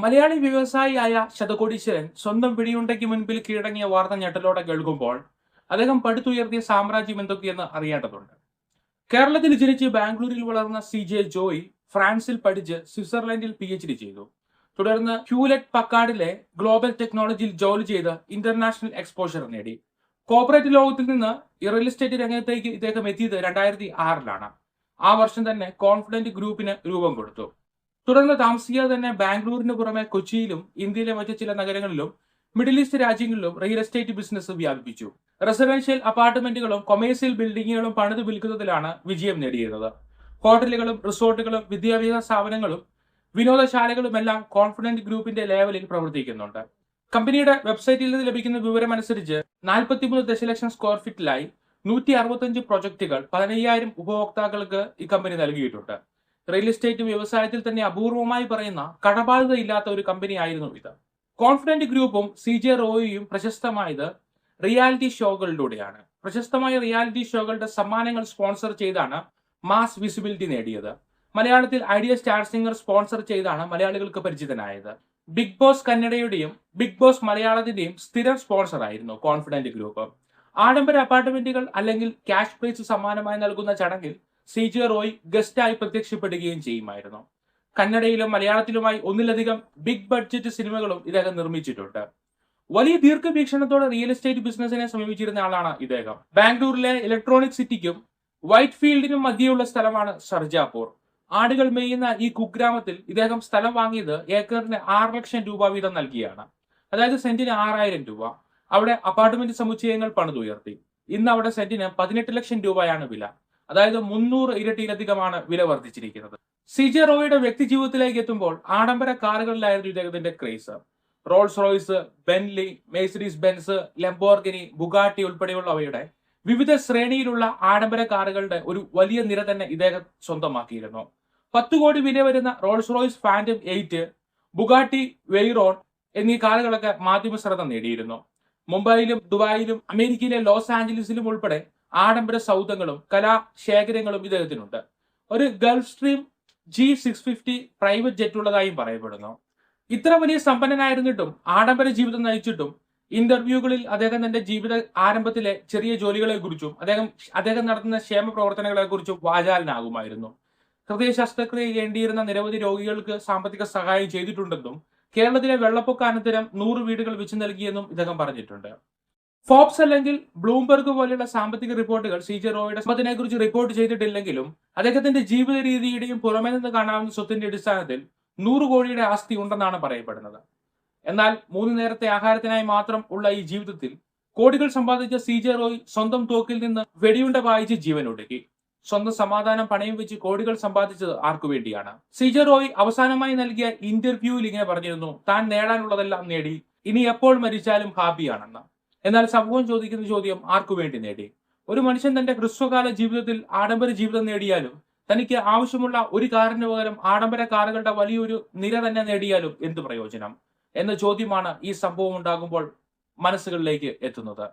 മലയാളി വ്യവസായിയായ ശതകോടീശ്വരൻ സ്വന്തം പിടിയുണ്ടയ്ക്ക് മുൻപിൽ കീഴടങ്ങിയ വാർത്ത ഞെട്ടലോടെ കേൾക്കുമ്പോൾ അദ്ദേഹം പടുത്തുയർത്തിയ സാമ്രാജ്യം എന്തൊക്കെയെന്ന് അറിയേണ്ടതുണ്ട്. കേരളത്തിൽ ജനിച്ച് ബാംഗ്ലൂരിൽ വളർന്ന ജോയ് ഫ്രാൻസിൽ പഠിച്ച് സ്വിറ്റ്സർലൻഡിൽ PhD ചെയ്തു. തുടർന്ന് ഹ്യൂലറ്റ് പക്കാർഡിലെ ഗ്ലോബൽ ടെക്നോളജിയിൽ ജോലി ചെയ്ത് ഇന്റർനാഷണൽ എക്സ്പോഷർ നേടി. കോർപ്പറേറ്റ് ലോകത്തിൽ നിന്ന് റിയൽ എസ്റ്റേറ്റ് രംഗത്തേക്ക് ഇദ്ദേഹം എത്തിയത് 2006-ലാണ്. ആ വർഷം തന്നെ കോൺഫിഡന്റ് ഗ്രൂപ്പിന് രൂപം കൊടുത്തു. തുടർന്ന് താമസിയാതെ തന്നെ ബാംഗ്ലൂരിന് പുറമെ കൊച്ചിയിലും ഇന്ത്യയിലെ മറ്റു ചില നഗരങ്ങളിലും മിഡിൽ ഈസ്റ്റ് രാജ്യങ്ങളിലും റിയൽ എസ്റ്റേറ്റ് ബിസിനസ് വ്യാപിപ്പിച്ചു. റെസിഡൻഷ്യൽ അപ്പാർട്ട്മെന്റുകളും കൊമേഴ്സ്യൽ ബിൽഡിങ്ങുകളും പണിത് വിൽക്കുന്നതിലാണ് വിജയം നേടിയിരുന്നത്. ഹോട്ടലുകളും റിസോർട്ടുകളും വിദ്യാഭ്യാസ സ്ഥാപനങ്ങളും വിനോദശാലകളുമെല്ലാം കോൺഫിഡന്റ് ഗ്രൂപ്പിന്റെ ലേവലിൽ പ്രവർത്തിക്കുന്നുണ്ട്. കമ്പനിയുടെ വെബ്സൈറ്റിൽ നിന്ന് ലഭിക്കുന്ന വിവരമനുസരിച്ച് 43 ദശലക്ഷം സ്ക്വയർ ഫീറ്റിലായി 165 പ്രൊജക്ടുകൾ 15,000 ഉപഭോക്താക്കൾക്ക് ഈ കമ്പനി നൽകിയിട്ടുണ്ട്. റിയൽ എസ്റ്റേറ്റ് വ്യവസായത്തിൽ തന്നെ അപൂർവമായി പറയുന്ന കടബാധ്യതയില്ലാത്ത ഒരു കമ്പനിയായിരുന്നു ഇത്. കോൺഫിഡന്റ് ഗ്രൂപ്പും റോയിയും പ്രശസ്തമായത് റിയാലിറ്റി ഷോകളിലൂടെയാണ്. പ്രശസ്തമായ റിയാലിറ്റി ഷോകളുടെ സമ്മാനങ്ങൾ സ്പോൺസർ ചെയ്താണ് മാസ് വിസിബിലിറ്റി നേടിയത്. മലയാളത്തിൽ ഐഡിയ സ്റ്റാർ സിംഗർ സ്പോൺസർ ചെയ്താണ് മലയാളികൾക്ക് പരിചിതനായത്. ബിഗ് ബോസ് കന്നഡയുടെയും ബിഗ് ബോസ് മലയാളത്തിന്റെയും സ്ഥിരം സ്പോൺസർ ആയിരുന്നു കോൺഫിഡന്റ് ഗ്രൂപ്പ്. ആഡംബര അപ്പാർട്ട്മെന്റുകൾ അല്ലെങ്കിൽ ക്യാഷ് പ്രൈസ് സമ്മാനമായി നൽകുന്ന ചടങ്ങിൽ റോയ് ഗസ്റ്റായി പ്രത്യക്ഷപ്പെടുകയും ചെയ്യുമായിരുന്നു. കന്നഡയിലും മലയാളത്തിലുമായി ഒന്നിലധികം ബിഗ് ബഡ്ജറ്റ് സിനിമകളും ഇദ്ദേഹം നിർമ്മിച്ചിട്ടുണ്ട്. വലിയ ദീർഘവീക്ഷണത്തോടെ റിയൽ എസ്റ്റേറ്റ് ബിസിനസിനെ സമീപിച്ചിരുന്ന ആളാണ് ഇദ്ദേഹം. ബാംഗ്ലൂരിലെ ഇലക്ട്രോണിക് സിറ്റിക്കും വൈറ്റ് ഫീൽഡിനും മധ്യയുള്ള സ്ഥലമാണ് സർജാപൂർ. ആടുകൾ മേയുന്ന ഈ കുഗ്രാമത്തിൽ ഇദ്ദേഹം സ്ഥലം വാങ്ങിയത് ഏക്കറിന് 6 ലക്ഷം രൂപ വീതം നൽകിയാണ്. അതായത് സെന്റിന് 6,000 രൂപ. അവിടെ അപ്പാർട്ട്മെന്റ് സമുച്ചയങ്ങൾ പണിതുയർത്തി. ഇന്ന് അവിടെ സെന്റിന് 18 ലക്ഷം രൂപയാണ് വില. അതായത് 300 ഇരട്ടിയിലധികമാണ് വില വർദ്ധിച്ചിരിക്കുന്നത്. റോയിയുടെ വ്യക്തി ജീവിതത്തിലേക്ക് എത്തുമ്പോൾ ആഡംബര കാറുകളിലായിരുന്നു ഇദ്ദേഹത്തിന്റെ craze. Rolls Royce, Bentley, Mercedes Benz, Lamborghini, Bugatti ഉൾപ്പെടെയുള്ളവയുടെ വിവിധ ശ്രേണിയിലുള്ള ആഡംബര കാറുകളുടെ ഒരു വലിയ നിര തന്നെ ഇദ്ദേഹം സ്വന്തമാക്കിയിരുന്നു. 10 കോടി വില വരുന്ന Rolls Royce Phantom 8, Bugatti Veyron എന്നീ കാറുകളൊക്കെ മാധ്യമ ശ്രദ്ധ നേടിയിരുന്നു. മുംബൈയിലും ദുബായിലും അമേരിക്കയിലെ ലോസ് ആഞ്ചലസിലും ഉൾപ്പെടെ ആഡംബര സൗധങ്ങളും കലാശേഖരങ്ങളും ഇദ്ദേഹത്തിനുണ്ട്. ഒരു Gulfstream G650 private jet ഉള്ളതായും പറയപ്പെടുന്നു. ഇത്ര വലിയ സമ്പന്നനായിരുന്നിട്ടും ആഡംബര ജീവിതം നയിച്ചിട്ടും ഇന്റർവ്യൂകളിൽ അദ്ദേഹം തന്റെ ജീവിത ആരംഭത്തിലെ ചെറിയ ജോലികളെ കുറിച്ചും അദ്ദേഹം നടത്തുന്ന ക്ഷേമ പ്രവർത്തനങ്ങളെ കുറിച്ചും വാചാലനാകുമായിരുന്നു. ഹൃദയ ശസ്ത്രക്രിയ ചെയ്യേണ്ടിയിരുന്ന നിരവധി രോഗികൾക്ക് സാമ്പത്തിക സഹായം ചെയ്തിട്ടുണ്ടെന്നും കേരളത്തിലെ വെള്ളപ്പൊക്കാനന്തരം 100 വീടുകൾ വെച്ച് നൽകിയെന്നും ഇദ്ദേഹം പറഞ്ഞിട്ടുണ്ട്. ഫോബ്സ് അല്ലെങ്കിൽ ബ്ലൂംബെർഗ് പോലെയുള്ള സാമ്പത്തിക റിപ്പോർട്ടുകൾ റോയിയുടെ സമ്പത്തിനെ കുറിച്ച് റിപ്പോർട്ട് ചെയ്തിട്ടില്ലെങ്കിലും അദ്ദേഹത്തിന്റെ ജീവിത രീതിയുടെയും പുറമെ നിന്ന് കാണാവുന്ന സ്വത്തിന്റെ അടിസ്ഥാനത്തിൽ 100 കോടിയുടെ ആസ്തി ഉണ്ടെന്നാണ് പറയപ്പെടുന്നത്. എന്നാൽ 3 നേരത്തെ ആഹാരത്തിനായി മാത്രം ഉള്ള ഈ ജീവിതത്തിൽ കോടികൾ സമ്പാദിച്ച റോയ് സ്വന്തം തോക്കിൽ നിന്ന് വെടിയുണ്ട വായിച്ച് ജീവൻ ഒടുക്കി. സ്വന്തം സമാധാനം പണയം വെച്ച് കോടികൾ സമ്പാദിച്ചത് ആർക്കു വേണ്ടിയാണ്? റോയ് അവസാനമായി നൽകിയ ഇന്റർവ്യൂവിൽ ഇങ്ങനെ പറഞ്ഞിരുന്നു, താൻ നേടാനുള്ളതെല്ലാം നേടി, ഇനി എപ്പോൾ മരിച്ചാലും ഹാപ്പിയാണെന്ന്. എന്നാൽ സമൂഹം ചോദിക്കുന്ന ചോദ്യം, ആർക്കു വേണ്ടി നേടി? ഒരു മനുഷ്യൻ തന്റെ ഹ്രസ്വകാല ജീവിതത്തിൽ ആഡംബര ജീവിതം നേടിയാലും തനിക്ക് ആവശ്യമുള്ള ഒരു കാറിന് പകരം ആഡംബര കാറുകളുടെ വലിയൊരു നിര തന്നെ നേടിയാലും എന്ത് പ്രയോജനം എന്ന ചോദ്യമാണ് ഈ സംഭവം ഉണ്ടാകുമ്പോൾ മനസ്സുകളിലേക്ക് എത്തുന്നത്.